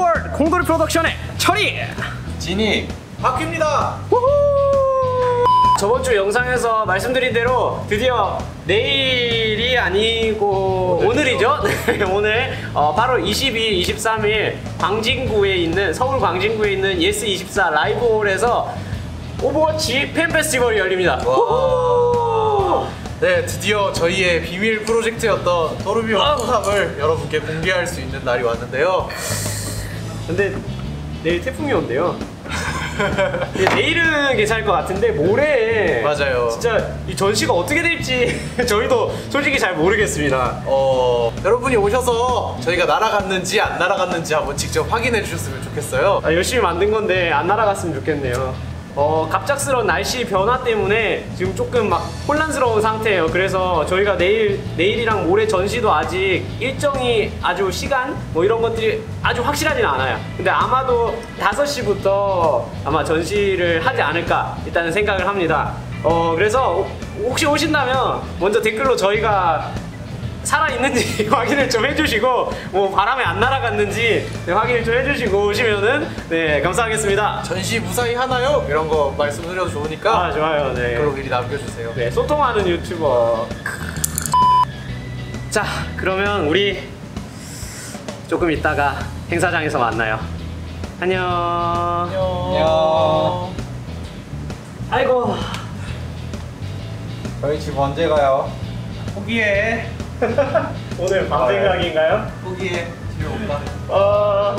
월 공돌이 프로덕션의 철이 진이 박규입니다. 저번 주 영상에서 말씀드린 대로 드디어 내일이 아니고 오늘이죠? 네, 오늘 8월 22일, 23일 광진구에 있는 서울 광진구에 있는 예스24 라이브홀에서 오버워치 팬 페스티벌이 열립니다. 네, 드디어 저희의 비밀 프로젝트였던 도르비온 포탑을 여러분께 공개할 수 있는 날이 왔는데요. 근데 내일 태풍이 온대요. 내일은 괜찮을 것 같은데 모레 맞아요. 진짜 이 전시가 어떻게 될지 저희도 솔직히 잘 모르겠습니다. 여러분이 오셔서 저희가 날아갔는지 안 날아갔는지 한번 직접 확인해 주셨으면 좋겠어요. 열심히 만든 건데 안 날아갔으면 좋겠네요. 갑작스러운 날씨 변화 때문에 지금 조금 막 혼란스러운 상태예요. 그래서 저희가 내일이랑 모레 전시도 아직 일정이 아주 시간 뭐 이런 것들이 아주 확실하진 않아요. 근데 아마도 5시부터 아마 전시를 하지 않을까 일단은 생각을 합니다. 그래서 혹시 오신다면 먼저 댓글로 저희가 살아있는지 확인을 좀 해주시고 뭐 바람에 안 날아갔는지 확인을 좀 해주시고 오시면은 네 감사하겠습니다. 전시 무사히 하나요? 이런 거 말씀드려도 좋으니까 좋아요. 네. 댓글로 미리 남겨주세요. 네, 소통하는 유튜버. 자, 그러면 우리 조금 있다가 행사장에서 만나요. 안녕. 안녕. 아이고. 저희 집 언제 가요? 포기해. 오늘 밤 생각인가요? 포기해. 집에 못 가.